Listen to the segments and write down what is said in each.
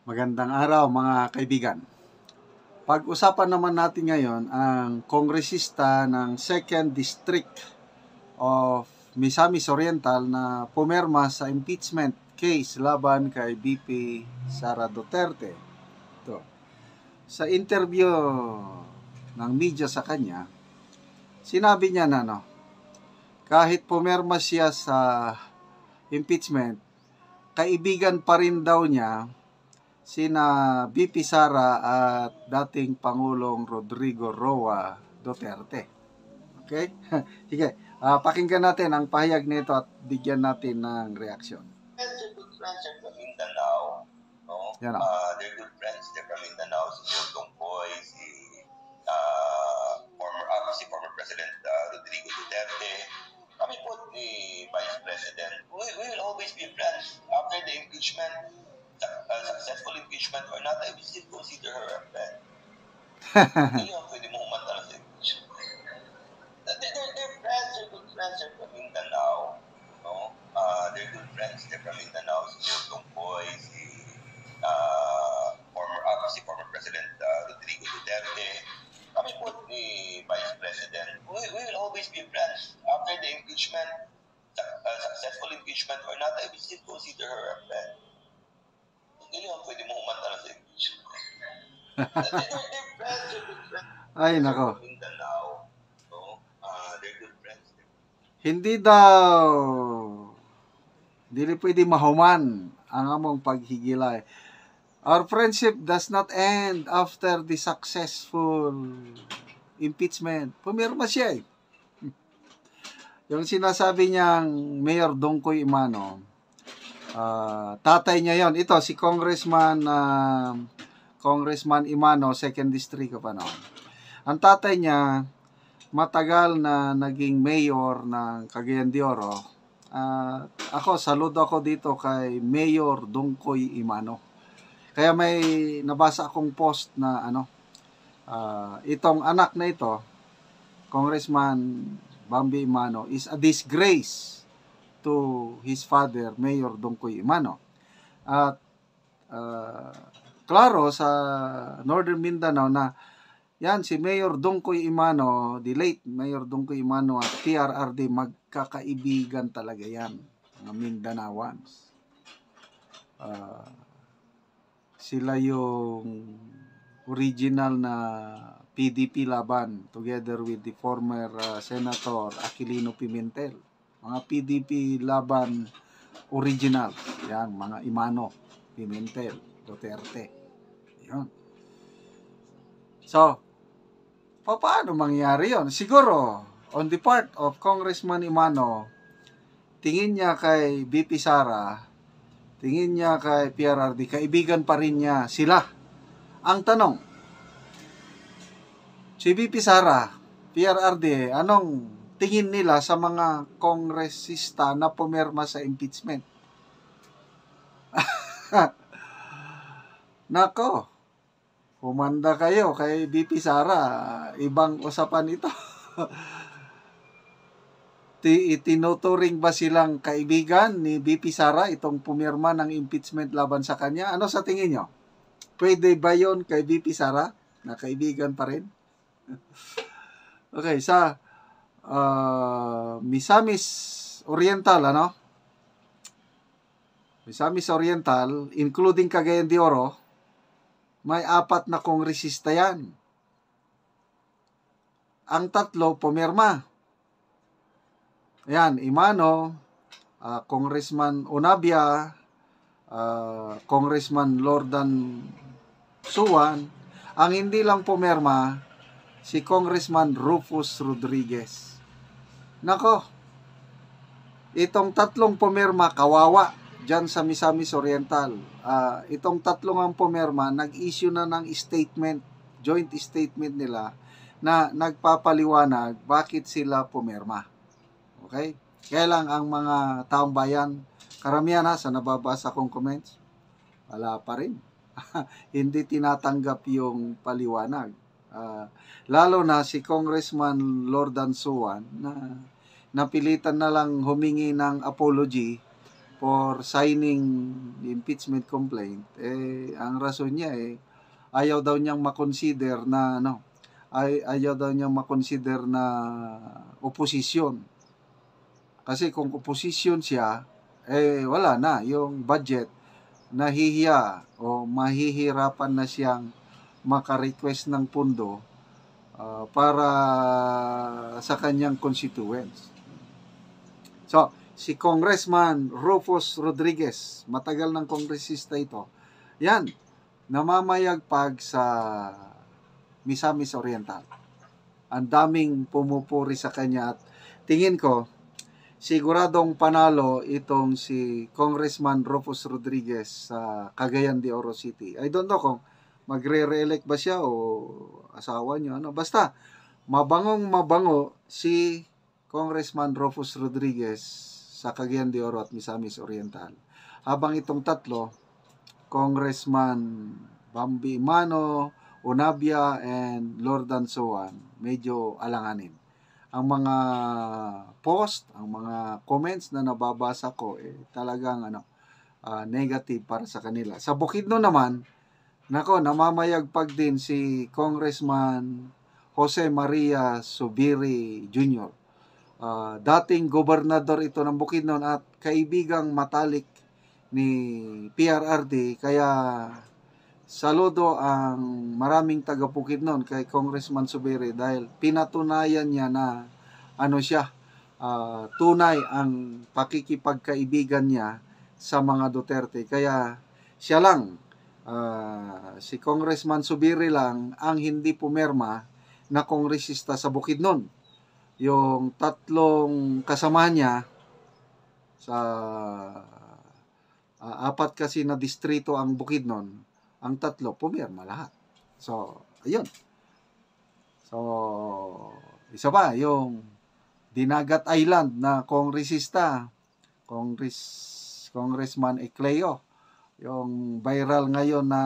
Magandang araw mga kaibigan. Pag-usapan naman natin ngayon ang kongresista ng 2nd District of Misamis Oriental na pumirma sa impeachment case laban kay VP Sara Duterte. Ito. Sa interview ng media sa kanya, sinabi niya na kahit pumirma siya sa impeachment, kaibigan pa rin daw niya sina VP Sara at dating Pangulong Rodrigo Roa Duterte. Okay? Sige, pakinggan natin ang pahayag nito at bigyan natin ng reaksyon. They're good friends, they're from Mindanao. No? Yan They're good friends, they're from Mindanao. Si Bill Tongkoy, si former President Rodrigo Duterte. Kami po ni Vice President, we will always be friends. After the impeachment, successful impeachment or not, I will still consider her a friend. Hindi yung pwede mo umantala sa impeachment. They're friends, they're good friends, they're from Mindanao. No? They're good friends, they're from Mindanao. Si Bill Tongkoy, si former President Rodrigo Duterte. Kami po ni Vice President, we will always be friends. After the impeachment, successful impeachment or not, I will still consider her a friend. Hindi yung pwede mo umantala sa impeachment. They're friends, they're good friends. Ay, nako. Mindanao. No? They're good friends. Hindi daw dili pwede mahuman ang among paghigilay. Our friendship does not end after the successful impeachment. Pumirma siya eh. Yung sinasabi niyang Mayor Dongkoy Imano, tatay niya yon. Ito, si Congressman Imano, 2nd District of Ang tatay niya, matagal na naging mayor ng Cagayan de Oro. Saludo ako dito kay Mayor Dongkoy Imano. Kaya may nabasa akong post na itong anak na ito, Congressman Bambi Imano, is a disgrace to his father, Mayor Dongkoy Imano. At klaro sa Northern Mindanao na yan, si Mayor Dongkoy Imano, the late Mayor Dongkoy Imano at PRRD, magkakaibigan talaga yan, mga Mindanaoans. Sila yung original na PDP laban together with the former Senator Aquilino Pimentel. Mga PDP laban original. Yan, mga Imano, Pimentel, Duterte. Yan. So, paano mangyari yon? Siguro, on the part of Congressman Imano, tingin niya kay VP Sara, tingin niya kay PRRD, kaibigan pa rin niya sila. Ang tanong, si VP Sara, PRRD, anong tingin nila sa mga kongresista na pumirma sa impeachment? Nako, humanda kayo kay VP Sara, ibang usapan ito. Itinuturing ba silang kaibigan ni VP Sara itong pumirma ng impeachment laban sa kanya? Ano sa tingin nyo? Pwede ba yon kay VP Sara na kaibigan pa rin? Okay, sa Misamis Oriental, Misamis Oriental, including Cagayan de Oro, may 4 na kongresista yan. Ang 3 pumirma. Ayan, Imano, Congressman Onabia, Congressman Lordan Suwan. Ang hindi lang pumirma, si Congressman Rufus Rodriguez. Nako, itong 3 pumirma, kawawa dyan sa Misamis Oriental. Itong 3 ang pumirma, nag-issue na ng statement, joint statement nila, na nagpapaliwanag bakit sila pumirma. Okay? Kaya lang ang mga taong bayan, karamihan sa nababasa kong comments, wala pa rin. Hindi tinatanggap yung paliwanag. Lalo na si Congressman Lordan Suwan na napilitan na lang humingi ng apology for signing the impeachment complaint, ang rason niya ayaw daw niyang makonsider na ayaw daw niyang makonsider na oposisyon. Kasi kung oposisyon siya, wala na yung budget, nahihiya o mahihirapan na siyang maka-request ng pundo para sa kanyang constituents. So, si Congressman Rufus Rodriguez, matagal ng kongresista ito, yan, namamayagpag sa Misamis Oriental. Ang daming pumupuri sa kanya at tingin ko, siguradong panalo itong si Congressman Rufus Rodriguez sa Cagayan de Oro City. I don't know kung magre-re-elect ba siya o asawa niya. Basta, mabangong mabango si Congressman Rufus Rodriguez sa Cagayan de Oro at Misamis Oriental. Habang itong tatlo, Congressman Bambi Mano, Unabia, and Lordan Soan, medyo alanganin. Ang mga post, ang mga comments na nababasa ko, talagang negative para sa kanila. Sa Bukidnon naman, namamayagpag din si Congressman Jose Maria Subiri Jr. Dating gobernador ito ng Bukidnon at kaibigang matalik ni PRRD, kaya saludo ang maraming taga Bukidnon kay Congressman Subiri dahil pinatunayan niya na tunay ang pakikipagkaibigan niya sa mga Duterte. Kaya siya lang, si Congressman Subiri lang ang hindi pumirma na kongresista sa Bukidnon. Yung tatlong kasama niya sa apat kasi na distrito ang Bukidnon, ang tatlo pumirma lahat. So, ayun. So, isa pa, yung Dinagat Island na kongresista, Congressman Ecleo, yung viral ngayon na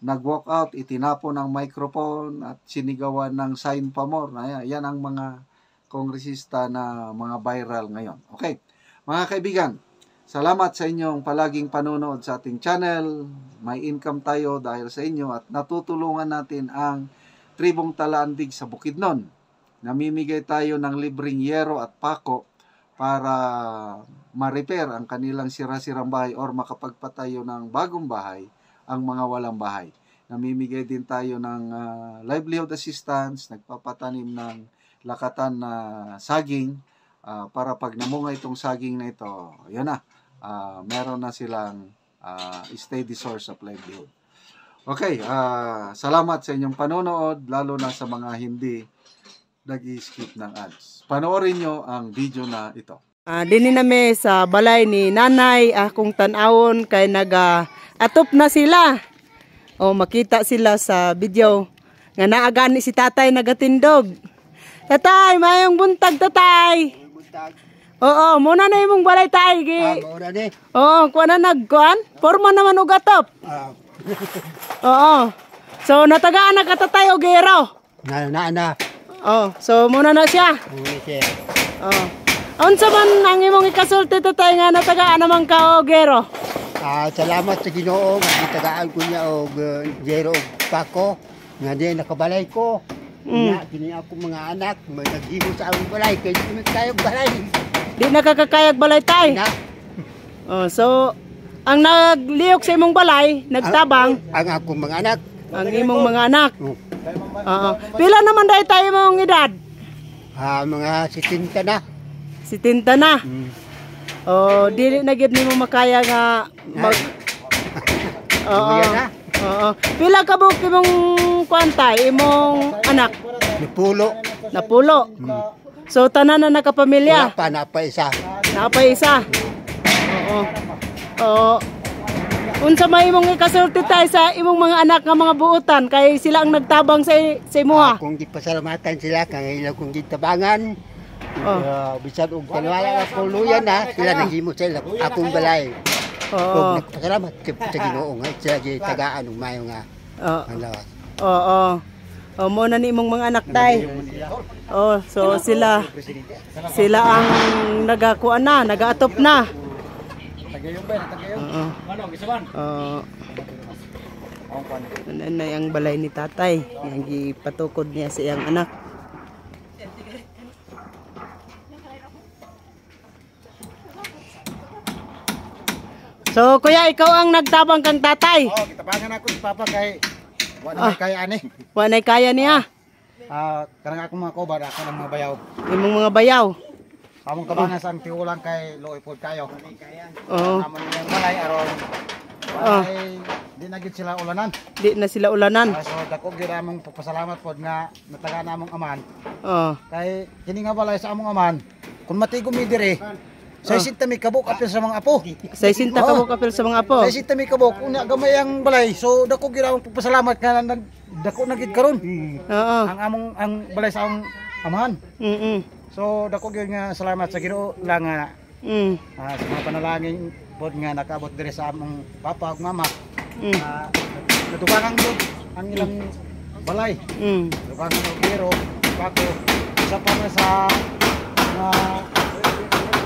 nag-walk out, itinapon ang microphone at sinigawan ng sign pa more. Yan ang mga kongresista na mga viral ngayon. Okay, mga kaibigan, salamat sa inyong palaging panonood sa ating channel. May income tayo dahil sa inyo at natutulungan natin ang tribong Talaandig sa Bukidnon. Namimigay tayo ng libreng yero at pako para ma-repair ang kanilang sira-sirang bahay or makapagpatayo ng bagong bahay ang mga walang bahay. Namimigay din tayo ng livelihood assistance, nagpapatanim ng lakatan na saging para pag namunga itong saging na ito, yun na, meron na silang steady source of livelihood. Okay, salamat sa inyong panonood, lalo na sa mga hindi nag-skip ng ads. Panoorin nyo ang video na ito. Dini nami sa balay ni nanay, akong tanawon kay atop na sila. O makita sila sa video nga naagani si tatay nagatindog. Tatay, mayong buntag tatay. Buntag. Oo, muna na imong balay tay. Muna ni. Oo, kuha na nagkuhan. Forma naman og atop. Oo. So natagaan na ka tatay og gero. Na. Oh, so muna na siya. Muna siya. Oh. Unsa man ang imong ikasulti tatay nga natagaan naman ka og gero? Salamat sa Ginoo nga gitagaan ko niya og gero og pako nga di nakabalay ko. Nga kini ako mga anak may naghigo sa among balay kay di kayog balay. Di nakakakayag balay tay. Na. Oh, so ang nagliyok sa imong balay, nagtabang ang akong mga anak. Ang imong mga anak. Oo. Pila naman dai tayo mong edad? Mga 70 na. Si Tinta na. Oh, dili na gid nimo makaya nga mag Oo. Oo. Pila ka buok imong kwantay imong anak? Napulo. So tanan na nakapamilya. Wala pa napaisa. Napaisa. Oo. Oo. Unsa may imong ikasulti tay sa imong mga anak nga mga buotan kay sila ang nagtabang sa imuha? Kung gipasalamatan sila kay ilaw kung gitabangan. Bisan og kanwala na puluyan na sila naghimo sa akong balay. Oo. Salamat sa Ginoo nga sila gitagaan og mayo nga. Oo. Oh, mo na ni imong mga anak tay. Oh, so sila ang nagakuan na, nagaatop na. Tagayong ba? Tagayong. Oo. Ano, gisaban? Oo. Ang pan. Nanay ang balay ni tatay. Yang gipatukod niya sa iyang anak. So, kuya, ikaw ang nagtabang kang tatay. Oh, kitabangan ako si Papa kay wala may kaya ani. Wanay kaya niya. Karang ako mga kobar, ako ng mga bayaw. Imong mga bayaw. Among kabangan sa tiulang kay Loy pod kayo. Oo. Amon yung balay aron. Ay, di na gid sila ulanan. Di na sila ulanan. So dako gid among pagpasalamat pod nga nataga namong aman. Oo. Kay kini nga balay sa among aman, kun matigom mi dire. Sa isinta mi kabuk apil sa mga apo. Sa isinta ka mo kapil sa mga apo. Sa isinta mi kabuk unya gamay ang balay. So dako gid among pagpasalamat nga dako na gid karon. Oo. Ang balay sa among amahan. So dako gyud nga salamat sa Ginoo lang nga sa mga panalangin pod nga nakaabot diri sa among papa ug mama. Natubangan gyud ang ilang balay. Natubangan og biro, pako sa para sa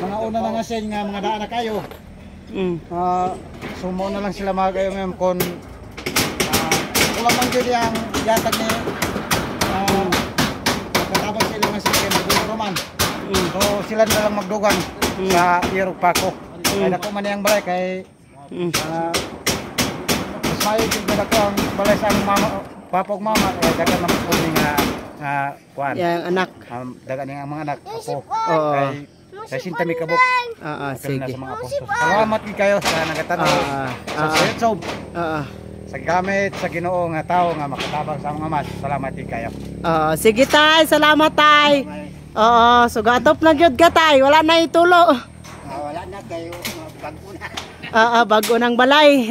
mga una na nga sen nga mga daan na kayo. Sumo na lang sila mga kayo ngayon kon wala man gyud ang yatag ni katabang sila nga sila magduruman. So sila na lang magdugang sa Iyerog Pako. Kaya dako man yang balay kay mas mayo gyud na dako ang balay sa among mama, papa ug mama kay dagan man po ni nga kuan. Yang anak. Dagan ni ang mga anak apo. Oo. Kay sinta mi kabuk. Sige. Sa mga apo. So, salamat gid kayo sa nagatanong. Sa YouTube. Sa gamit sa Ginoo nga tao nga makatabang sa among ama. Salamat gid kayo. Sige tay, salamat tay. Oo, sugatop na gyud ka tay, wala na itulo. Wala na kayo, bago na. Bago ng balay.